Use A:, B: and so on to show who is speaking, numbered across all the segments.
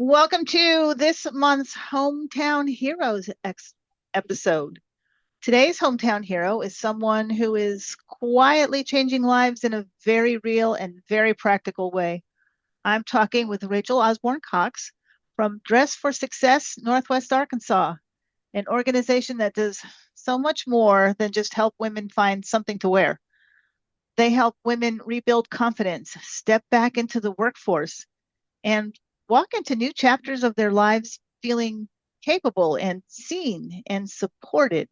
A: Welcome to this month's Hometown Heroes episode. Today's hometown hero is someone who is quietly changing lives in a very real and very practical way. I'm talking with Rachel Osborne Cox from Dress for Success, Northwest Arkansas, an organization that does so much more than just help women find something to wear. They help women rebuild confidence, step back into the workforce, and walk into new chapters of their lives feeling capable and seen and supported.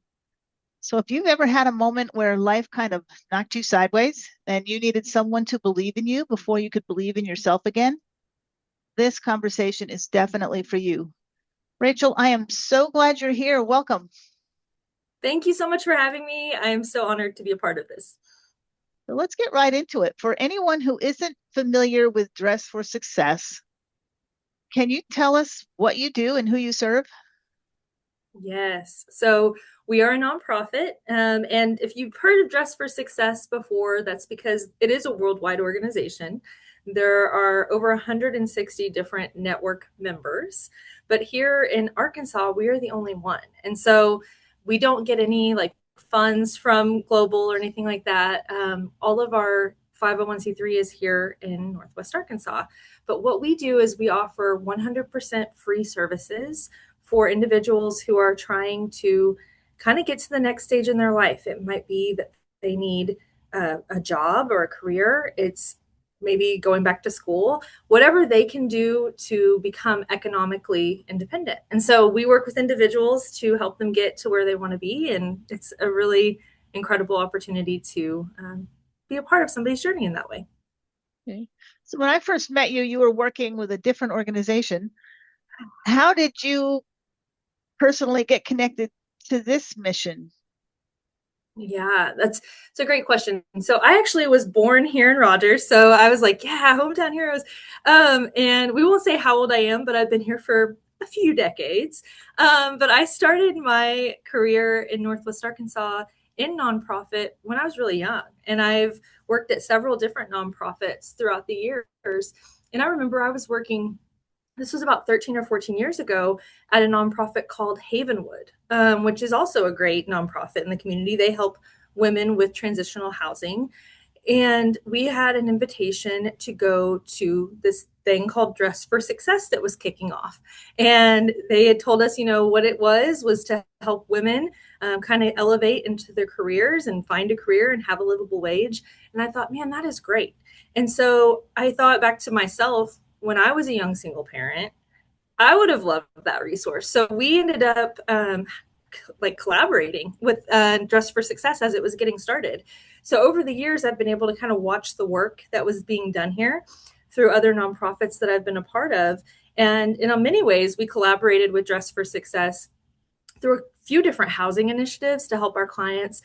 A: So, if you've ever had a moment where life kind of knocked you sideways and you needed someone to believe in you before you could believe in yourself again, this conversation is definitely for you. Rachel, I am so glad you're here. Welcome.
B: Thank you so much for having me. I am so honored to be a part of this.
A: So, let's get right into it. For anyone who isn't familiar with Dress for Success, can you tell us what you do and who you serve?
B: Yes. So we are a nonprofit. And if you've heard of Dress for Success before, that's because it is a worldwide organization. There are over 160 different network members. But here in Arkansas, we are the only one. And so we don't get any like funds from global or anything like that. All of our 501c3 is here in Northwest Arkansas. But what we do is we offer 100% free services for individuals who are trying to kind of get to the next stage in their life. It might be that they need a job or a career. It's maybe going back to school, whatever they can do to become economically independent. And so we work with individuals to help them get to where they want to be. And it's a really incredible opportunity to be a part of somebody's journey in that way.
A: Okay. So, when I first met you, you were working with a different organization. How did you personally get connected to this mission?
B: Yeah, it's a great question. So I actually was born here in Rogers, so I was like, yeah, hometown heroes. And we won't say how old I am, but I've been here for a few decades. But I started my career in Northwest Arkansas in nonprofit when I was really young, and I've worked at several different nonprofits throughout the years. And I remember I was working, this was about 13 or 14 years ago, at a nonprofit called Havenwood, which is also a great nonprofit in the community. They help women with transitional housing. And we had an invitation to go to this thing called Dress for Success that was kicking off. And they had told us, what it was to help women kind of elevate into their careers and find a career and have a livable wage. And I thought, man, that is great. And so I thought back to myself when I was a young single parent. I would have loved that resource. So we ended up like collaborating with Dress for Success as it was getting started. So over the years, I've been able to kind of watch the work that was being done here through other nonprofits that I've been a part of. And in many ways, we collaborated with Dress for Success through a few different housing initiatives to help our clients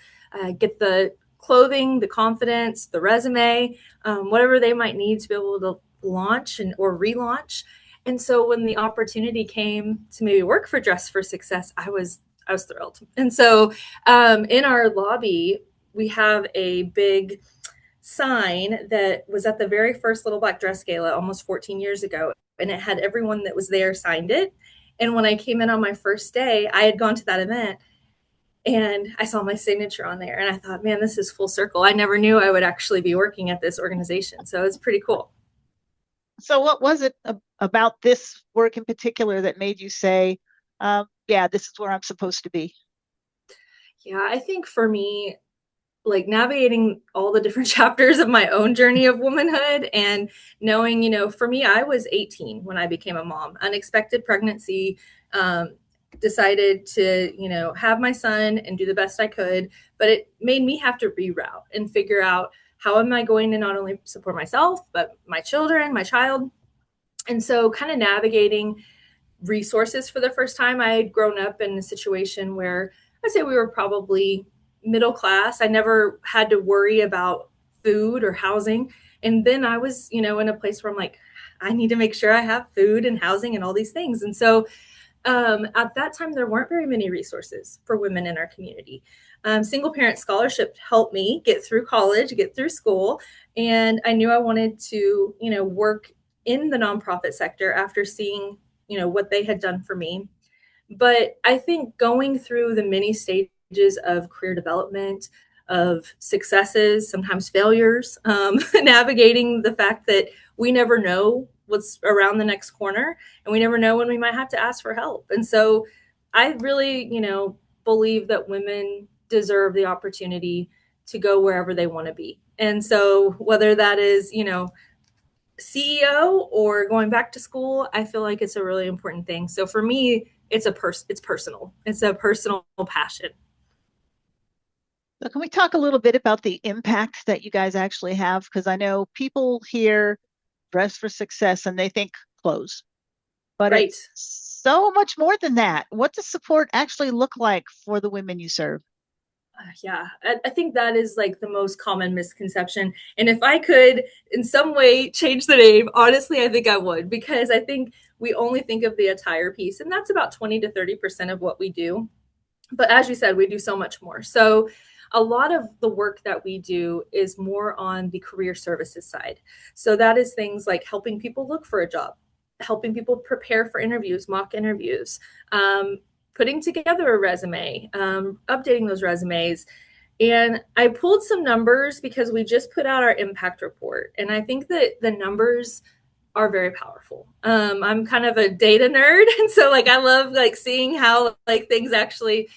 B: get the clothing, the confidence, the resume, whatever they might need to be able to launch or relaunch. And so when the opportunity came to maybe work for Dress for Success, I was thrilled. And so in our lobby, we have a big sign that was at the very first Little Black Dress Gala almost 14 years ago. And it had everyone that was there signed it. And when I came in on my first day, I had gone to that event and I saw my signature on there. And I thought, man, this is full circle. I never knew I would actually be working at this organization. So it's pretty cool.
A: So, what was it about this work in particular that made you say, yeah, this is where I'm supposed to be?
B: Yeah, I think for me, like navigating all the different chapters of my own journey of womanhood and knowing, for me, I was 18 when I became a mom, unexpected pregnancy, decided to, have my son and do the best I could. But it made me have to reroute and figure out how am I going to not only support myself, but my children, my child. And so kind of navigating resources for the first time. I had grown up in a situation where I'd say we were probably middle class. I never had to worry about food or housing. And then I was, in a place where I'm like, I need to make sure I have food and housing and all these things. And so at that time, there weren't very many resources for women in our community. Single parent scholarship helped me get through college, get through school. And I knew I wanted to, work in the nonprofit sector after seeing what they had done for me. But I think going through the many stages of career development, of successes, sometimes failures, navigating the fact that we never know what's around the next corner and we never know when we might have to ask for help. And so I really, believe that women deserve the opportunity to go wherever they want to be. And so whether that is, CEO or going back to school, I feel like it's a really important thing. So for me, it's personal. It's a personal passion.
A: So can we talk a little bit about the impact that you guys actually have? Because I know people hear dress for success and they think clothes, but
B: Right.
A: it's so much more than that. What does support actually look like for the women you serve?
B: Yeah, I think that is like the most common misconception. And if I could in some way change the name, honestly, I think I would, because I think we only think of the attire piece, and that's about 20 to 30% of what we do. But as you said, we do so much more. So a lot of the work that we do is more on the career services side. So that is things like helping people look for a job, helping people prepare for interviews, mock interviews, putting together a resume, updating those resumes. And I pulled some numbers because we just put out our impact report. And I think that the numbers are very powerful. I'm kind of a data nerd, and so like I love like seeing how like things actually,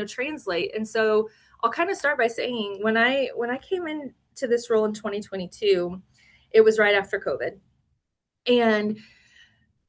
B: translate. And so I'll kind of start by saying when I came into this role in 2022, it was right after COVID, and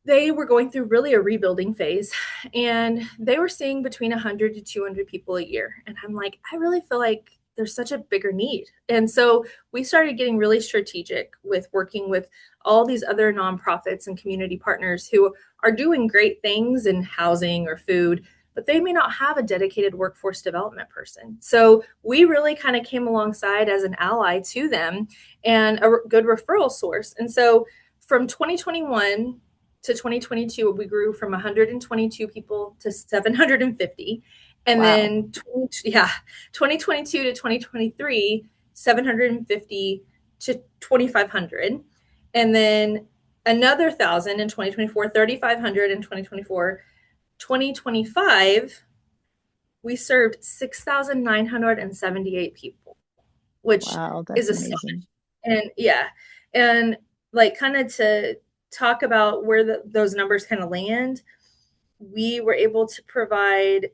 B: they were going through really a rebuilding phase, and they were seeing between 100 to 200 people a year. And I'm like, I really feel like there's such a bigger need. And so we started getting really strategic with working with all these other nonprofits and community partners who are doing great things in housing or food, but they may not have a dedicated workforce development person. So we really kind of came alongside as an ally to them and a good referral source. And so from 2021 to 2022, we grew from 122 people to 750. And
A: Wow.
B: then, 2022 to 2023, 750 to 2,500. And then another 1,000 in 2024, 3,500 in 2024. 2025, we served 6,978 people, which
A: Wow,
B: is
A: that's
B: astonishing.
A: amazing.
B: And yeah, and like kind of to talk about where those numbers kind of land, we were able to provide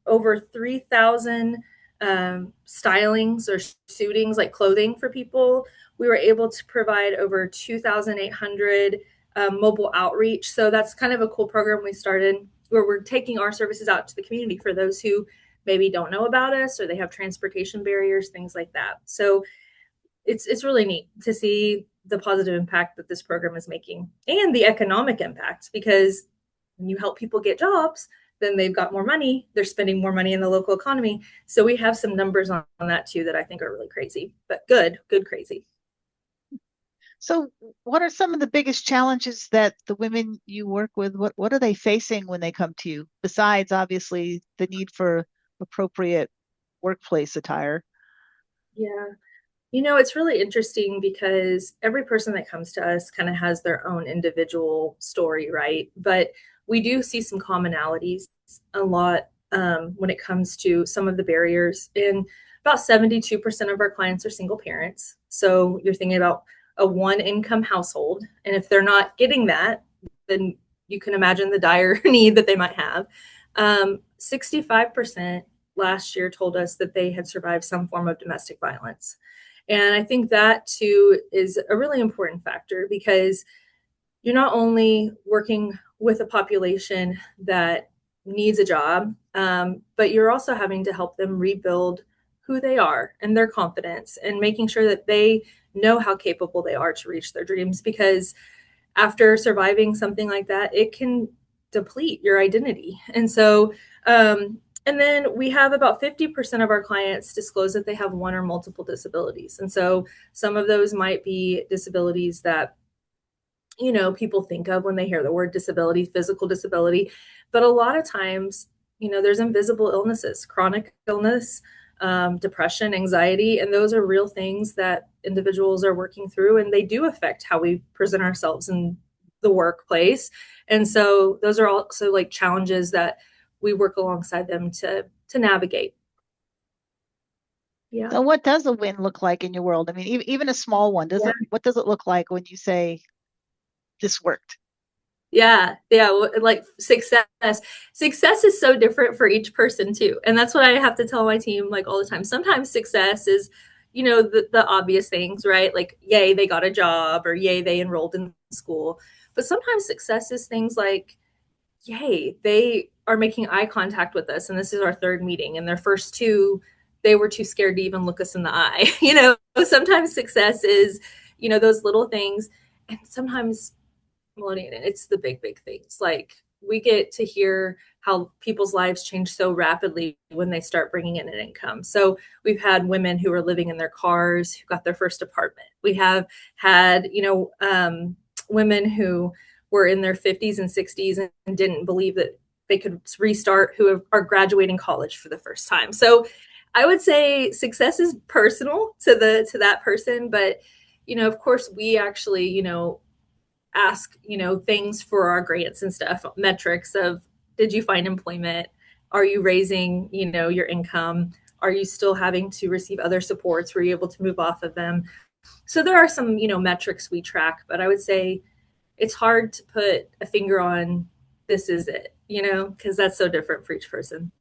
B: over 3,000 stylings or suitings, like clothing for people. We were able to provide over 2,800 mobile outreach. So that's kind of a cool program we started where we're taking our services out to the community for those who maybe don't know about us or they have transportation barriers, things like that. So it's really neat to see the positive impact that this program is making and the economic impact, because when you help people get jobs, then they've got more money, they're spending more money in the local economy. So we have some numbers on that too that I think are really crazy, but good crazy.
A: So, what are some of the biggest challenges that the women you work with, what are they facing when they come to you, besides obviously the need for appropriate workplace attire?
B: Yeah. It's really interesting because every person that comes to us kind of has their own individual story, right? But we do see some commonalities a lot when it comes to some of the barriers. And about 72% of our clients are single parents. So you're thinking about a one income household. And if they're not getting that, then you can imagine the dire need that they might have. 65% last year told us that they had survived some form of domestic violence. And I think that too is a really important factor, because you're not only working with a population that needs a job, but you're also having to help them rebuild who they are and their confidence and making sure that they know how capable they are to reach their dreams. Because after surviving something like that, it can deplete your identity. And so, and then we have about 50% of our clients disclose that they have one or multiple disabilities. And so some of those might be disabilities that, people think of when they hear the word disability, physical disability. But a lot of times, there's invisible illnesses, chronic illness, depression, anxiety, and those are real things that individuals are working through, and they do affect how we present ourselves in the workplace. And so those are also like challenges that we work alongside them to navigate. Yeah.
A: So what does a win look like in your world? I mean, even a small one,
B: Yeah.
A: what does it look like when you say this worked?
B: Yeah, yeah, like success is so different for each person too, and that's what I have to tell my team like all the time. Sometimes success is, the obvious things, right? Like yay they got a job, or yay they enrolled in school. But sometimes success is things like yay they are making eye contact with us, and this is our third meeting, and their first two they were too scared to even look us in the eye. Sometimes success is, those little things. And sometimes, Melody, it's the big, big things. Like we get to hear how people's lives change so rapidly when they start bringing in an income. So we've had women who are living in their cars who got their first apartment. We have had, women who were in their 50s and 60s and didn't believe that they could restart, who are graduating college for the first time. So I would say success is personal to that person, but of course we actually, ask, things for our grants and stuff, metrics of did you find employment? Are you raising, your income? Are you still having to receive other supports? Were you able to move off of them? So there are some, metrics we track, but I would say it's hard to put a finger on this is it, because that's so different for each person.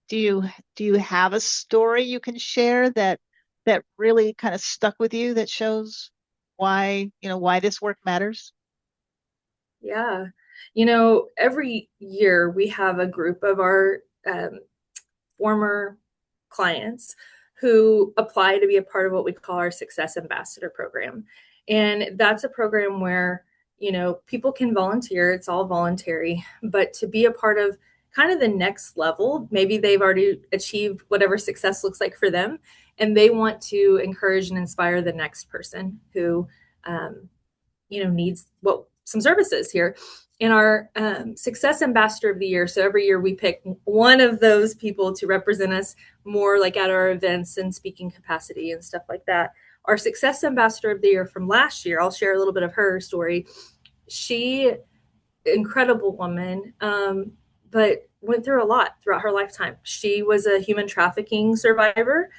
A: Do you do you have a story you can share that really kind of stuck with you that shows why this work matters?
B: Yeah. Every year we have a group of our former clients who apply to be a part of what we call our Success Ambassador program. And that's a program where, people can volunteer, it's all voluntary, but to be a part of kind of the next level, maybe they've already achieved whatever success looks like for them, and they want to encourage and inspire the next person who, um, needs some services here in our success ambassador of the year. So every year we pick one of those people to represent us more like at our events and speaking capacity and stuff like that. Our success ambassador of the year from last year, I'll share a little bit of her story. She, incredible woman, but went through a lot throughout her lifetime. She was a human trafficking survivor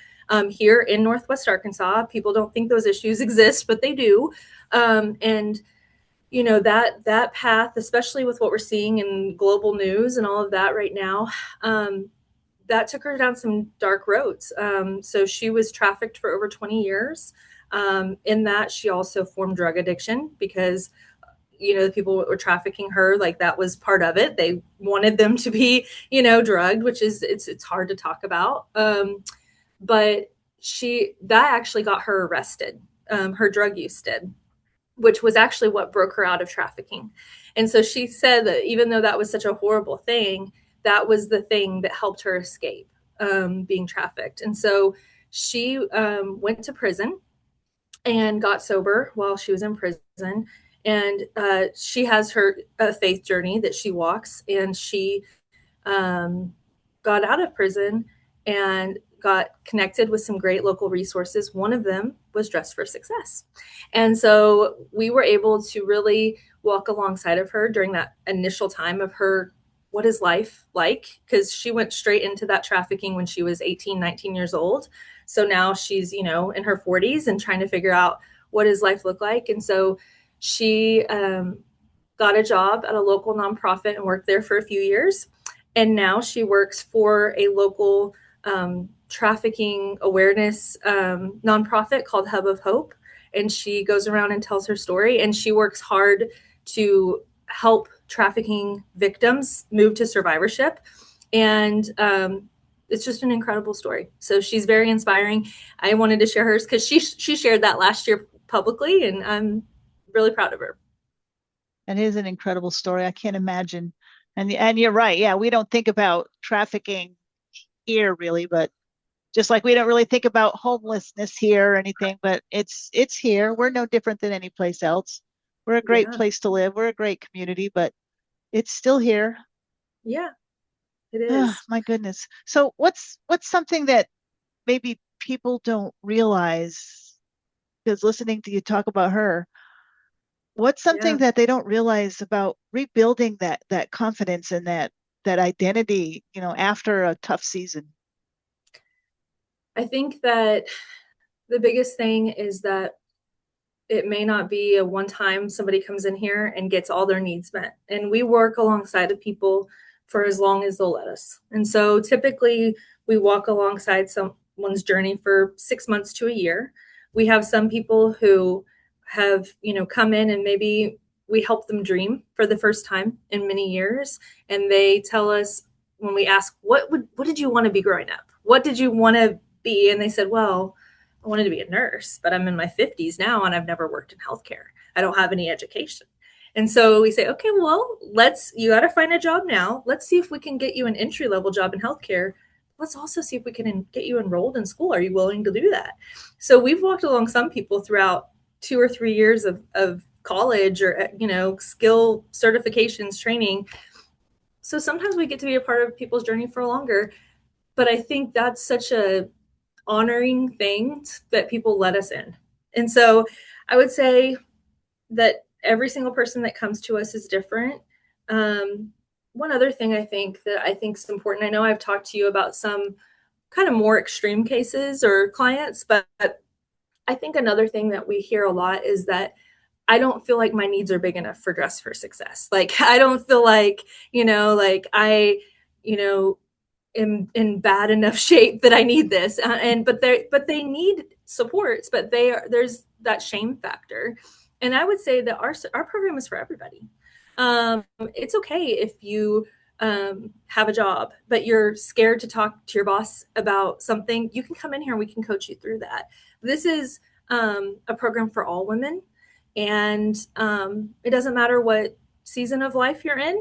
B: here in Northwest Arkansas. People don't think those issues exist, but they do. And that path, especially with what we're seeing in global news and all of that right now, that took her down some dark roads. So she was trafficked for over 20 years. In that, she also formed drug addiction because the people that were trafficking her, like that was part of it. They wanted them to be drugged, which is it's hard to talk about. But that actually got her arrested. Her drug use did, which was actually what broke her out of trafficking. And so she said that even though that was such a horrible thing, that was the thing that helped her escape being trafficked. And so she went to prison and got sober while she was in prison. And she has her faith journey that she walks, and she got out of prison and got connected with some great local resources. One of them was Dress for Success. And so we were able to really walk alongside of her during that initial time of her, what is life like? Because she went straight into that trafficking when she was 18, 19 years old. So now she's, in her 40s and trying to figure out what does life look like. And so she got a job at a local nonprofit and worked there for a few years. And now she works for a local trafficking awareness nonprofit called Hub of Hope. And she goes around and tells her story, and she works hard to help trafficking victims move to survivorship. And it's just an incredible story. So she's very inspiring. I wanted to share hers because she shared that last year publicly, and I'm really proud of her.
A: It is an incredible story. I can't imagine. And you're right. Yeah, we don't think about trafficking here really, but just like we don't really think about homelessness here or anything, but it's here. We're no different than any place else. We're a great
B: Yeah.
A: place to live. We're a great community, but it's still here.
B: Yeah, it
A: Oh,
B: is.
A: my goodness. So what's something that maybe people don't realize because listening to you talk about her, What's something
B: Yeah.
A: that they don't realize about rebuilding that confidence and that identity, after a tough season?
B: I think that the biggest thing is that it may not be a one time somebody comes in here and gets all their needs met. And we work alongside of people for as long as they'll let us. And so typically we walk alongside someone's journey for 6 months to a year. We have some people who have, come in and maybe we help them dream for the first time in many years. And they tell us when we ask, what did you want to be growing up? What did you want to be? And they said, well, I wanted to be a nurse, but I'm in my 50s now and I've never worked in healthcare. I don't have any education. And so we say, okay, well, you got to find a job now. Let's see if we can get you an entry level job in healthcare. Let's also see if we can get you enrolled in school. Are you willing to do that? So we've walked along some people throughout 2 or 3 years of college or, skill certifications, training. So sometimes we get to be a part of people's journey for longer. But I think that's such a honoring things that people let us in. And so I would say that every single person that comes to us is different. One other thing I think is important. I know I've talked to you about some kind of more extreme cases or clients, but I think another thing that we hear a lot is that I don't feel like my needs are big enough for Dress for Success. Like I don't feel like, like I, you know, in bad enough shape that I need this. But they need supports, but there's that shame factor. And I would say that our program is for everybody. It's okay if you have a job, but you're scared to talk to your boss about something. You can come in here and we can coach you through that. This is a program for all women, and it doesn't matter what season of life you're in.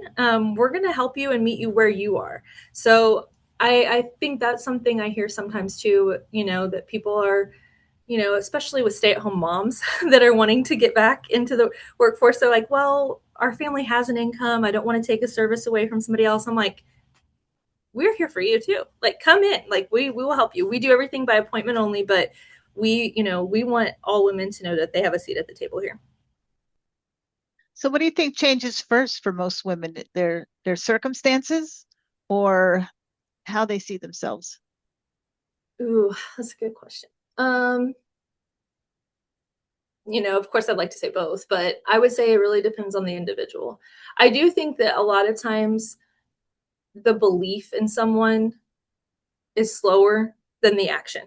B: We're going to help you and meet you where you are. So I think that's something I hear sometimes too, that people are, especially with stay-at-home moms that are wanting to get back into the workforce. They're like, well, our family has an income. I don't want to take a service away from somebody else. I'm like, we're here for you too. Like, come in. Like, we will help you. We do everything by appointment only, but we want all women to know that they have a seat at the table here.
A: So what do you think changes first for most women? Their circumstances or how they see themselves?
B: Ooh, that's a good question. Of course I'd like to say both, but I would say it really depends on the individual. I do think that a lot of times the belief in someone is slower than the action.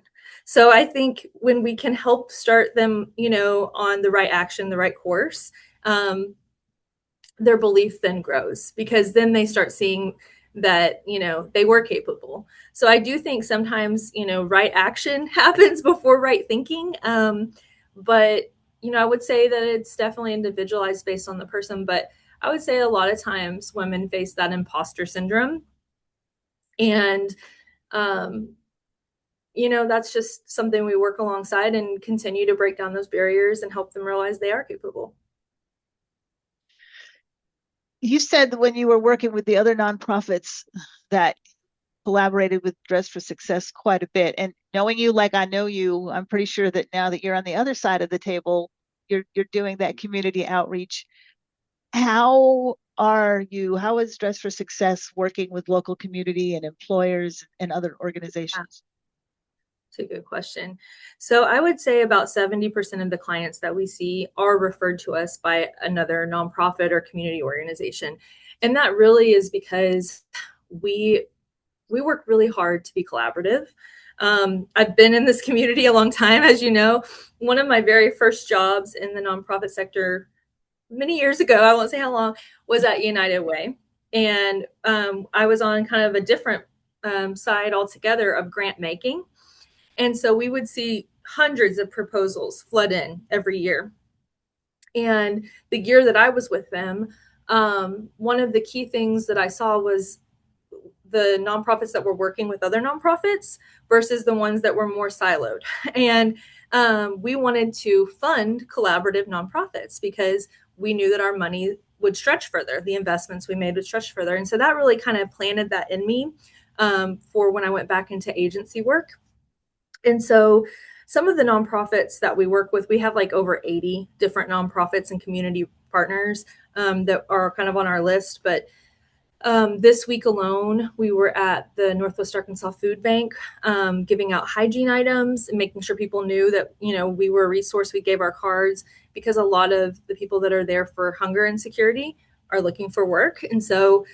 B: So I think when we can help start them, on the right action, the right course, their belief then grows because then they start seeing that, they were capable. So I do think sometimes, right action happens before right thinking. But, I would say that it's definitely individualized based on the person. But I would say a lot of times women face that imposter syndrome. And, um, that's just something we work alongside and continue to break down those barriers and help them realize they are capable.
A: You said that when you were working with the other nonprofits that collaborated with Dress for Success quite a bit. And knowing you like I know you, I'm pretty sure that now that you're on the other side of the table, you're doing that community outreach. How is Dress for Success working with local community and employers and other organizations?
B: That's a good question. So I would say about 70% of the clients that we see are referred to us by another nonprofit or community organization. And that really is because we work really hard to be collaborative. I've been in this community a long time, as you know. One of my very first jobs in the nonprofit sector many years ago, I won't say how long, was at United Way. And I was on kind of a different side altogether of grant making. And so we would see hundreds of proposals flood in every year. And the year that I was with them, one of the key things that I saw was the nonprofits that were working with other nonprofits versus the ones that were more siloed. And we wanted to fund collaborative nonprofits because we knew that our money would stretch further. The investments we made would stretch further. And so that really kind of planted that in me for when I went back into agency work. And so some of the nonprofits that we work with, we have like over 80 different nonprofits and community partners that are kind of on our list. But this week alone, we were at the Northwest Arkansas Food Bank, giving out hygiene items and making sure people knew that, we were a resource. We gave our cards because a lot of the people that are there for hunger and security are looking for work. And so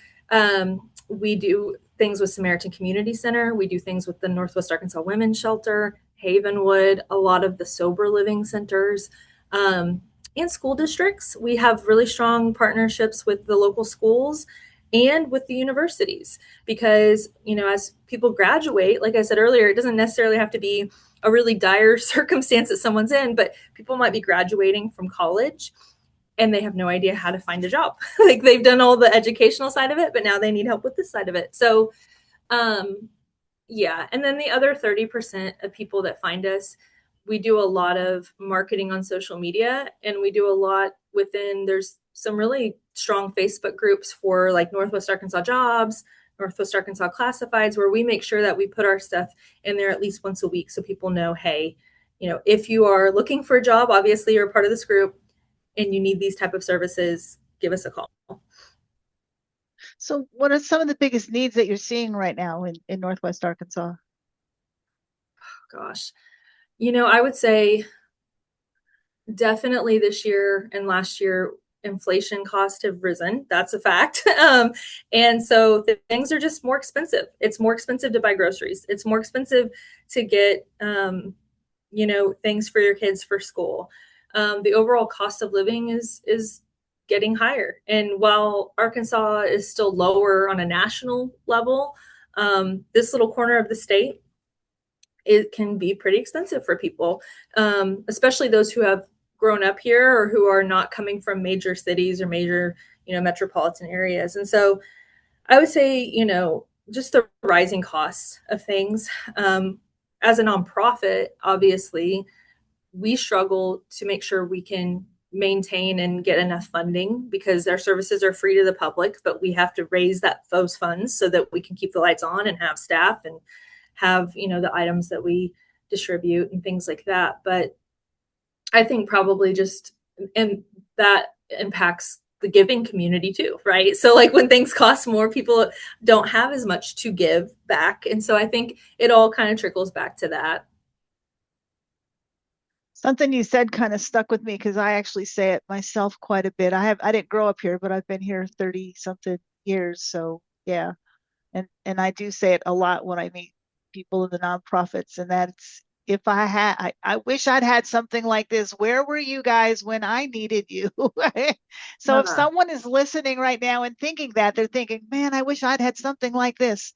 B: we do things with Samaritan Community Center. We do things with the Northwest Arkansas Women's Shelter, Havenwood, a lot of the sober living centers, and school districts. We have really strong partnerships with the local schools and with the universities because, as people graduate, like I said earlier, it doesn't necessarily have to be a really dire circumstance that someone's in, but people might be graduating from college and they have no idea how to find a job. Like they've done all the educational side of it, but now they need help with this side of it. So, yeah. And then the other 30% of people that find us, we do a lot of marketing on social media, and we do a lot there's some really strong Facebook groups for like Northwest Arkansas Jobs, Northwest Arkansas Classifieds, where we make sure that we put our stuff in there at least once a week so people know, hey, if you are looking for a job, obviously you're a part of this group and you need these type of services, give us a call.
A: So what are some of the biggest needs that you're seeing right now in Northwest Arkansas?
B: Gosh, I would say definitely this year and last year, inflation costs have risen. That's a fact. And so things are just more expensive. It's more expensive to buy groceries. It's more expensive to get, things for your kids for school. The overall cost of living is getting higher. And while Arkansas is still lower on a national level, this little corner of the state, it can be pretty expensive for people, especially those who have grown up here or who are not coming from major cities or major, metropolitan areas. And so I would say, just the rising costs of things. As a nonprofit, obviously, we struggle to make sure we can maintain and get enough funding because our services are free to the public, but we have to raise those funds so that we can keep the lights on and have staff and have, the items that we distribute and things like that. But I think probably and that impacts the giving community too, right? So like when things cost more, people don't have as much to give back. And so I think it all kind of trickles back to that.
A: Something you said kind of stuck with me because I actually say it myself quite a bit. I didn't grow up here, but I've been here 30 something years. So yeah. And I do say it a lot when I meet people in the nonprofits, and that's if I wish I'd had something like this. Where were you guys when I needed you? So if someone is listening right now and thinking that, they're thinking, man, I wish I'd had something like this.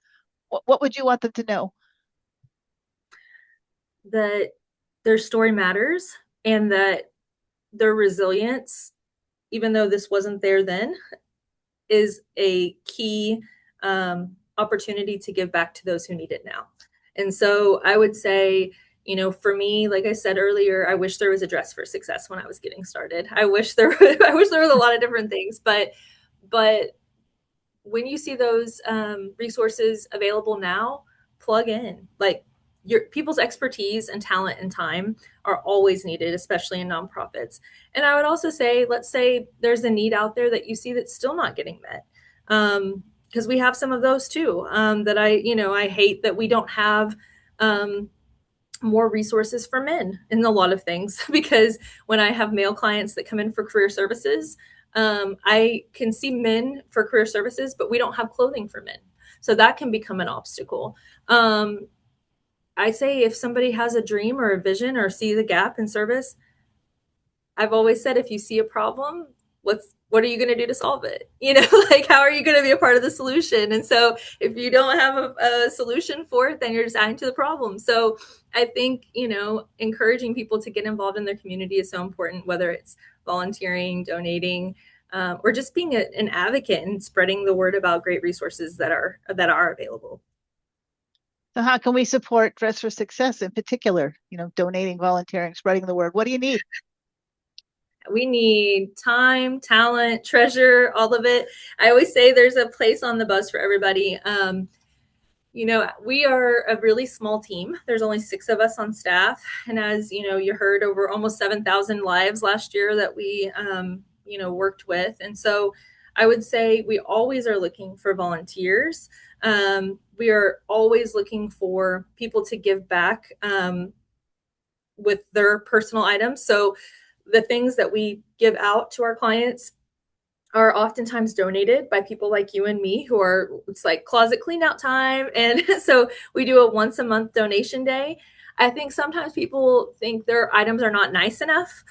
A: What would you want them to know?
B: That their story matters and that their resilience, even though this wasn't there then, is a key opportunity to give back to those who need it now. And so I would say, for me, like I said earlier, I wish there was a dress for success when I was getting started. I wish there was a lot of different things, but when you see those resources available now, plug in. Like your people's expertise and talent and time are always needed, especially in nonprofits. And I would also say, let's say there's a need out there that you see that's still not getting met. Because we have some of those too, that I hate that we don't have more resources for men in a lot of things. Because when I have male clients that come in for career services, I can see men for career services, but we don't have clothing for men. So that can become an obstacle. I say if somebody has a dream or a vision or see the gap in service, I've always said, if you see a problem, what are you going to do to solve it? Like how are you going to be a part of the solution? And so if you don't have a solution for it, then you're just adding to the problem. So I think, encouraging people to get involved in their community is so important, whether it's volunteering, donating, or just being an advocate and spreading the word about great resources that are available.
A: So how can we support Dress for Success in particular? Donating, volunteering, spreading the word. What do you need?
B: We need time, talent, treasure, all of it. I always say there's a place on the bus for everybody. We are a really small team. There's only 6 of us on staff. And as you heard, over almost 7,000 lives last year that we worked with. And so I would say we always are looking for volunteers. We are always looking for people to give back with their personal items. So the things that we give out to our clients are oftentimes donated by people like you and me who are, it's like closet clean out time. And so we do a once a month donation day. I think sometimes people think their items are not nice enough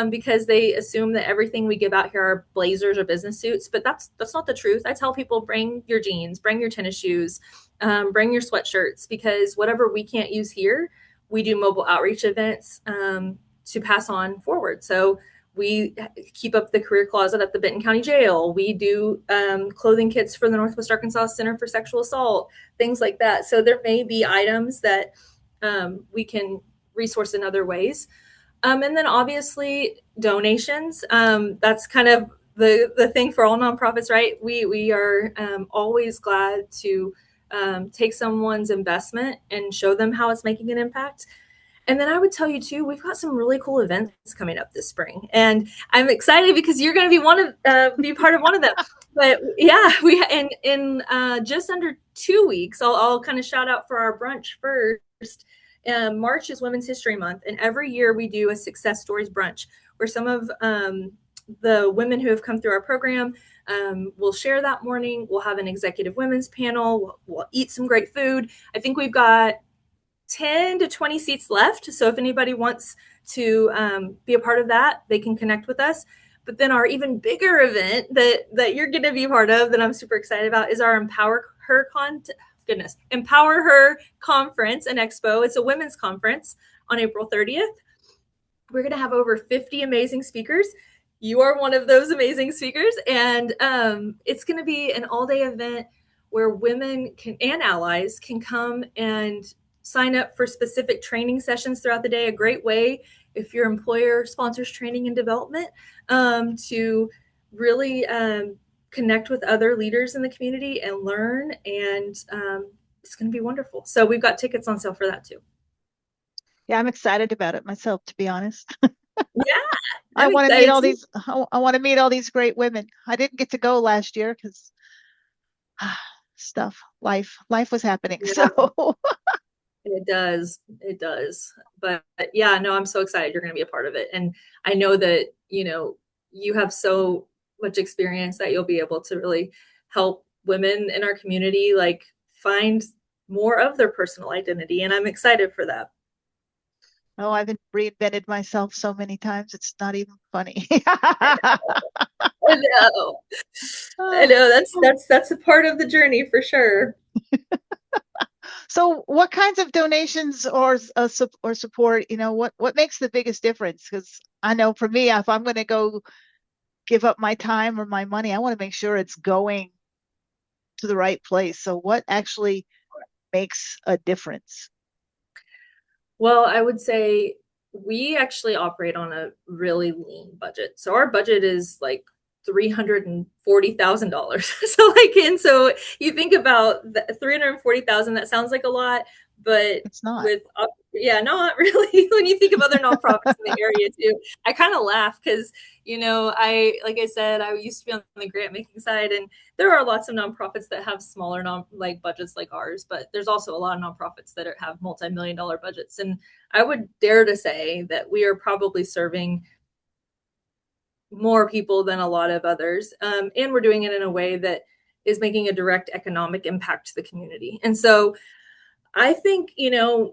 B: because they assume that everything we give out here are blazers or business suits, but that's not the truth. I tell people, bring your jeans, bring your tennis shoes, bring your sweatshirts, because whatever we can't use here, we do mobile outreach events to pass on forward. So we keep up the career closet at the Benton County Jail. We do clothing kits for the Northwest Arkansas Center for Sexual Assault, things like that. So there may be items that we can resource in other ways. And then obviously donations. That's kind of the thing for all nonprofits, right? We are always glad to take someone's investment and show them how it's making an impact. And then I would tell you too, we've got some really cool events coming up this spring, and I'm excited because you're going to be part of one of them. But yeah, we in just under 2 weeks, I'll kind of shout out for our brunch first. March is Women's History Month, and every year we do a success stories brunch where some of the women who have come through our program will share that morning. We'll have an executive women's panel. We'll eat some great food. I think we've got 10 to 20 seats left. So if anybody wants to be a part of that, they can connect with us. But then our even bigger event that you're going to be part of, that I'm super excited about, is our Empower Her Conference and Expo. It's a women's conference on April 30th. We're going to have over 50 amazing speakers. You are one of those amazing speakers. And it's going to be an all-day event where women and allies can come and sign up for specific training sessions throughout the day. A great way, if your employer sponsors training and development, to really connect with other leaders in the community and learn. And it's going to be wonderful. So we've got tickets on sale for that too.
A: Yeah, I'm excited about it myself, to be honest.
B: Yeah,
A: I
B: I'm
A: want to meet
B: excited
A: all
B: too.
A: these. I want to meet all these great women. I didn't get to go last year because life was happening.
B: Yeah,
A: So
B: it does. It does. But yeah, no, I'm so excited you're going to be a part of it. And I know that, you have so much experience that you'll be able to really help women in our community, like, find more of their personal identity. And I'm excited for that.
A: oh, I've reinvented myself so many times. It's not even funny.
B: I know. I know that's a part of the journey for sure.
A: So, what kinds of donations or support? What makes the biggest difference? Because I know for me, if I'm going to go give up my time or my money, I want to make sure it's going to the right place. So, what actually makes a difference?
B: Well, I would say we actually operate on a really lean budget. So our budget is like $340,000. So you think about 340,000, that sounds like a lot, but
A: It's not.
B: with, yeah, not really. When you think of other nonprofits in the area too, I kind of laugh because, like I said, I used to be on the grant making side, and there are lots of nonprofits that have smaller budgets like ours, but there's also a lot of nonprofits that have multi-million-dollar budgets. And I would dare to say that we are probably serving more people than a lot of others. And we're doing it in a way that is making a direct economic impact to the community. And so I think,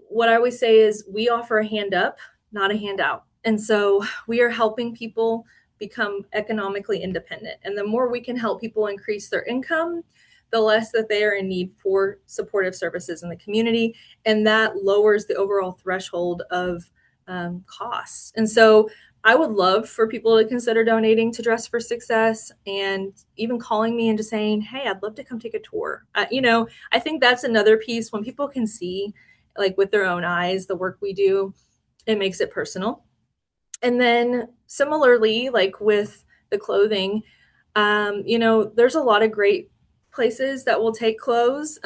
B: what I always say is we offer a hand up, not a handout. And so we are helping people become economically independent. And the more we can help people increase their income, the less that they are in need for supportive services in the community. And that lowers the overall threshold of costs. And so I would love for people to consider donating to Dress for Success, and even calling me and just saying, hey, I'd love to come take a tour. I think that's another piece. When people can see, like, with their own eyes, the work we do, it makes it personal. And then similarly, like with the clothing, there's a lot of great places that will take clothes,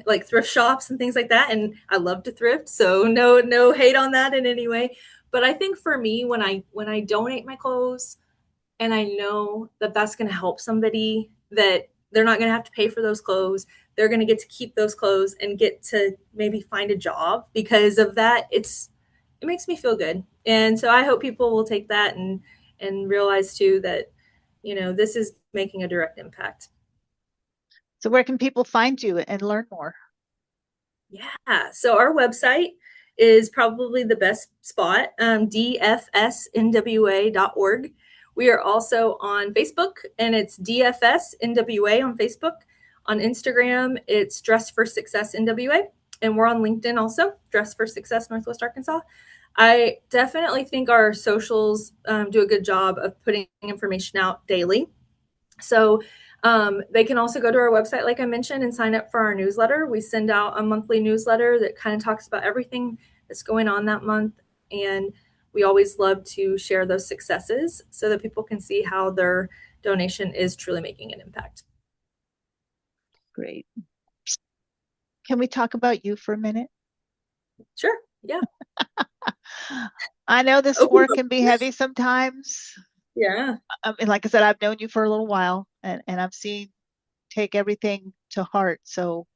B: like thrift shops and things like that. And I love to thrift, so no hate on that in any way. But I think for me, when I donate my clothes, and I know that that's going to help somebody, that they're not going to have to pay for those clothes. They're going to get to keep those clothes and get to maybe find a job because of that. It makes me feel good. And so I hope people will take that and realize too that, this is making a direct impact.
A: So where can people find you and learn more?
B: Yeah. So our website is probably the best spot, dfsnwa.org. We are also on Facebook, and it's DFSNWA on Facebook. On Instagram, it's Dress for Success NWA. And we're on LinkedIn also, Dress for Success Northwest Arkansas. I definitely think our socials do a good job of putting information out daily. So they can also go to our website, like I mentioned, and sign up for our newsletter. We send out a monthly newsletter that kind of talks about everything that's going on that month. And we always love to share those successes so that people can see how their donation is truly making an impact.
A: Great. Can we talk about you for a minute?
B: Sure. Yeah.
A: I know this
B: Oh,
A: work can be heavy sometimes.
B: yeah.
A: And like I said, I've known you for a little while, and I've seen take everything to heart. So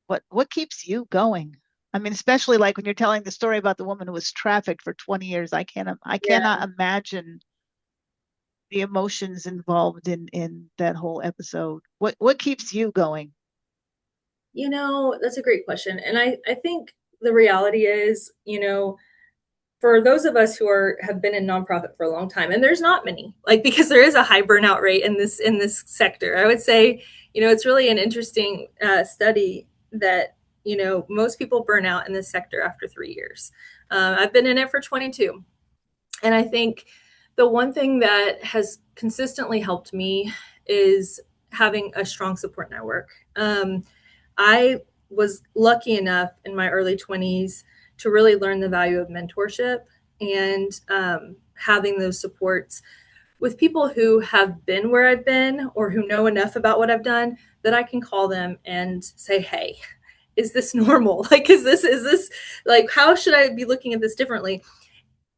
A: what keeps you going? I mean, especially like when you're telling the story about the woman who was trafficked for 20 years. I
B: Yeah.
A: cannot imagine the emotions involved in that whole episode. What keeps you going?
B: That's a great question. And I think the reality is, for those of us who have been in nonprofit for a long time, and there's not many, like, because there is a high burnout rate in this sector. I would say, it's really an interesting study that most people burn out in this sector after 3 years. I've been in it for 22, and I think the one thing that has consistently helped me is having a strong support network. I was lucky enough in my early 20s to really learn the value of mentorship and having those supports with people who have been where I've been or who know enough about what I've done that I can call them and say, hey, is this normal? Like, is this like, how should I be looking at this differently?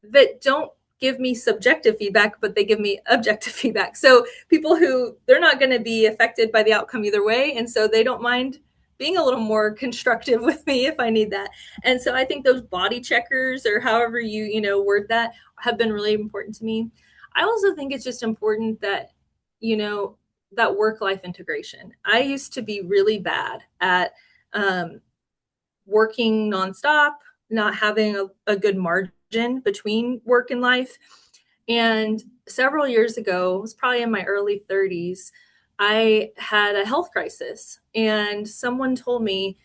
B: That don't give me subjective feedback, but they give me objective feedback. So people who they're not going to be affected by the outcome either way. And so they don't mind being a little more constructive with me if I need that. And so I think those body checkers, or however word that, have been really important to me. I also think it's just important that, that work-life integration. I used to be really bad at working nonstop, not having a good margin between work and life. And several years ago, it was probably in my early 30s, I had a health crisis. And someone told me,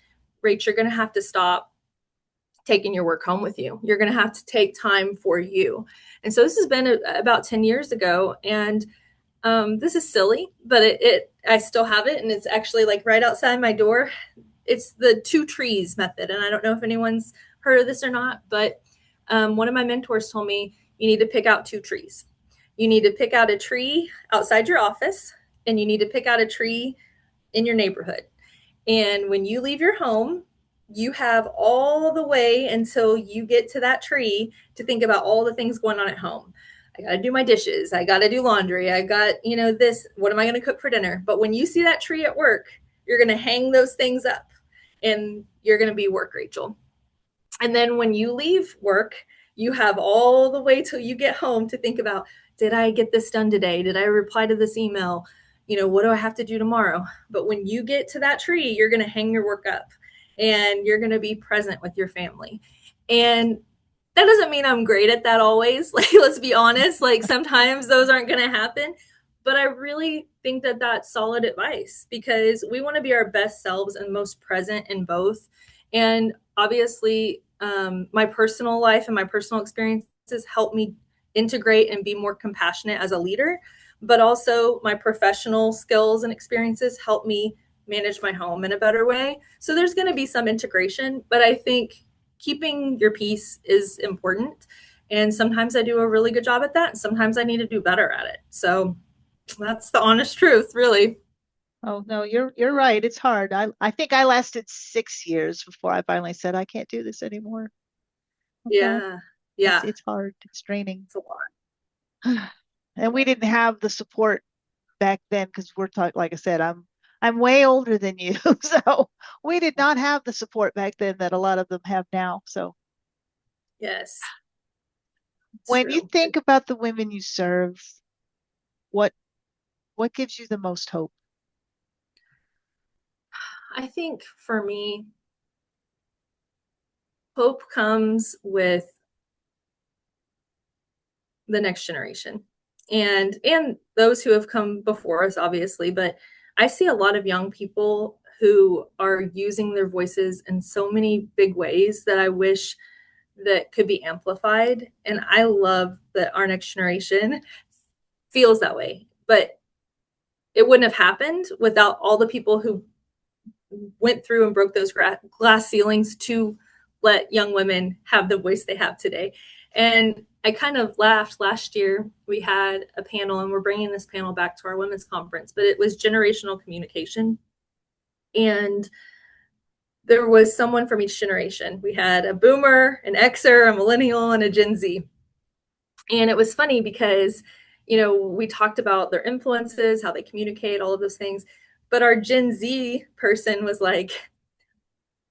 B: Rach, you're going to have to stop taking your work home with you. You're going to have to take time for you. And so this has been about 10 years ago. And this is silly, but I still have it. And it's actually like right outside my door. It's the 2 trees method. And I don't know if anyone's heard of this or not, but one of my mentors told me you need to pick out 2 trees. You need to pick out a tree outside your office, and you need to pick out a tree in your neighborhood. And when you leave your home, you have all the way until you get to that tree to think about all the things going on at home. I got to do my dishes. I got to do laundry. I got, this. What am I going to cook for dinner? But when you see that tree at work, you're going to hang those things up and you're going to be work, Rachel. And then when you leave work, you have all the way till you get home to think about, did I get this done today? Did I reply to this email? What do I have to do tomorrow? But when you get to that tree, you're going to hang your work up and you're going to be present with your family. And that doesn't mean I'm great at that always. Like, let's be honest, like sometimes those aren't going to happen. But I really think that that's solid advice because we want to be our best selves and most present in both. And obviously, my personal life and my personal experiences help me integrate and be more compassionate as a leader. But also, my professional skills and experiences help me manage my home in a better way. So there's going to be some integration, but I think keeping your peace is important. And sometimes I do a really good job at that. And sometimes I need to do better at it. So that's the honest truth, really.
A: Oh no, you're right. It's hard. I think I lasted 6 years before I finally said I can't do this anymore. Oh God,
B: Yeah. Yeah.
A: it's hard. It's draining.
B: It's a lot.
A: And we didn't have the support back then because we're talking, like I said, I'm way older than you. So we did not have the support back then that a lot of them have now. So
B: Yes, it's
A: when you
B: true.
A: think about the women you serve, what what gives you the most hope?
B: I think for me, hope comes with the next generation and those who have come before us, obviously. But I see a lot of young people who are using their voices in so many big ways that I wish that could be amplified. And I love that our next generation feels that way. But it wouldn't have happened without all the people who went through and broke those glass ceilings to let young women have the voice they have today. And I kind of laughed last year. We had a panel, and we're bringing this panel back to our women's conference, but it was generational communication. And there was someone from each generation. We had a boomer, an Xer, a millennial, and a Gen Z. And it was funny because, we talked about their influences, how they communicate, all of those things. But our Gen Z person was like,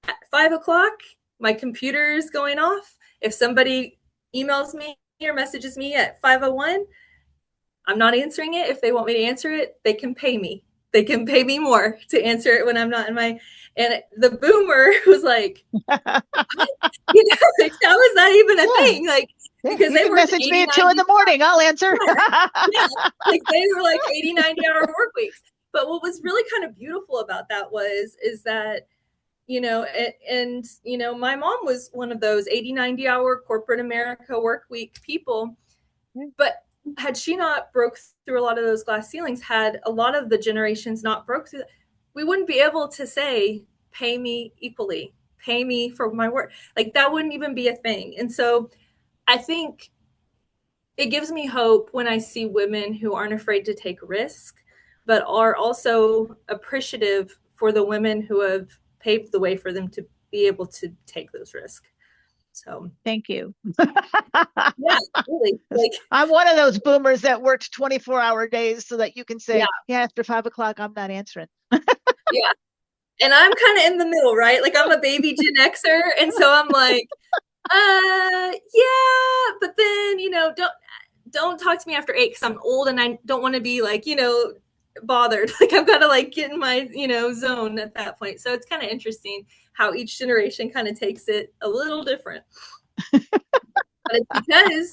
B: at 5 o'clock, my computer's going off. If somebody emails me or messages me at 5:01, I'm not answering it. If they want me to answer it, they can pay me. They can pay me more to answer it when I'm not in my. And the boomer was like, like, how is that even a
A: Yeah,
B: thing? Like,
A: yeah.
B: because
A: You
B: they
A: can
B: worked
A: message me
B: 80,
A: at 2 in the morning. I'll answer.
B: yeah, like they were like 80, 90-hour work weeks. But what was really kind of beautiful about that is that my mom was one of those 80, 90-hour corporate America work week people. But had she not broke through a lot of those glass ceilings, had a lot of the generations not broke through, we wouldn't be able to say, pay me equally, pay me for my work. Like that wouldn't even be a thing. And so I think it gives me hope when I see women who aren't afraid to take risk, but are also appreciative for the women who have paved the way for them to be able to take those risks. So,
A: Thank you.
B: yeah, really, like,
A: I'm one of those boomers that worked 24-hour days so that you can
B: yeah,
A: say, yeah, after 5 o'clock, I'm not answering.
B: yeah. And I'm kind of in the middle, right? Like, I'm a baby Gen Xer. And so I'm like, yeah, but then, don't talk to me after 8 because I'm old and I don't want to be like, bothered. Like I've got to like get in my, zone at that point. So it's kind of interesting how each generation kind of takes it a little different. But it's because,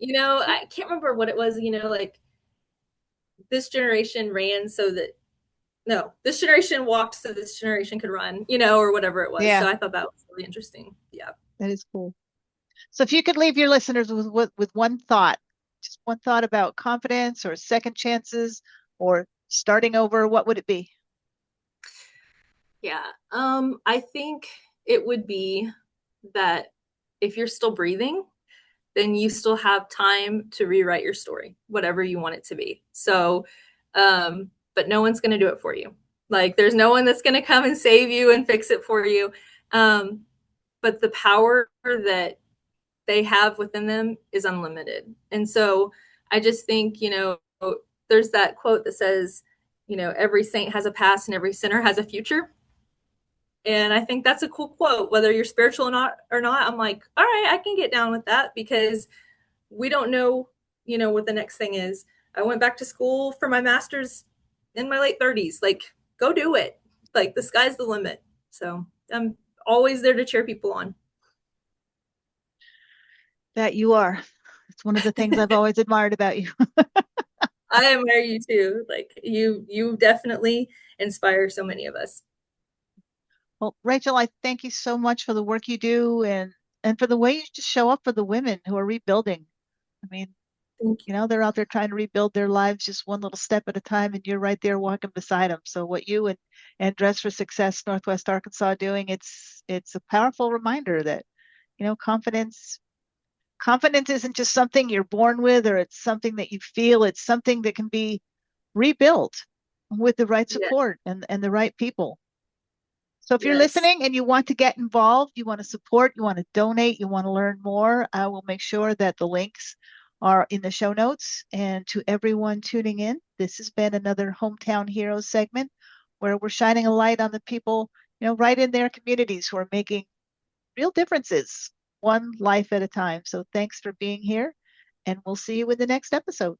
B: I can't remember what it was, like this generation ran so that no, this generation walked so this generation could run, or whatever it was.
A: Yeah,
B: So I thought that was really interesting. Yeah.
A: that is cool. So if you could leave your listeners with one thought, just one thought about confidence or second chances or starting over, what would it be?
B: Yeah. I think it would be that if you're still breathing, then you still have time to rewrite your story, whatever you want it to be. So, but no one's going to do it for you. Like, there's no one that's going to come and save you and fix it for you. Um, but the power that they have within them is unlimited. And so I just think, there's that quote that says, every saint has a past and every sinner has a future. And I think that's a cool quote, whether you're spiritual or not. I'm like, all right, I can get down with that because we don't know, what the next thing is. I went back to school for my master's in my late 30s. Like, go do it. Like, the sky's the limit. So I'm always there to cheer people on.
A: That you are. It's one of the things I've always admired about you.
B: I admire you too. Like, you definitely inspire so many of us.
A: Well, Rachel, I thank you so much for the work you do and for the way you just show up for the women who are rebuilding. I mean,
B: Thank you.
A: they're out there trying to rebuild their lives just one little step at a time, and you're right there walking beside them. So what you and Dress for Success Northwest Arkansas are doing, it's a powerful reminder that, confidence isn't just something you're born with or it's something that you feel. It's something that can be rebuilt with the right
B: Yeah.
A: support and the right people. So if you're
B: Yes.
A: listening and you want to get involved, you want to support, you want to donate, you want to learn more, I will make sure that the links are in the show notes. And to everyone tuning in, this has been another Hometown Heroes segment where we're shining a light on the people, right in their communities who are making real differences, one life at a time. So thanks for being here, and we'll see you in the next episode.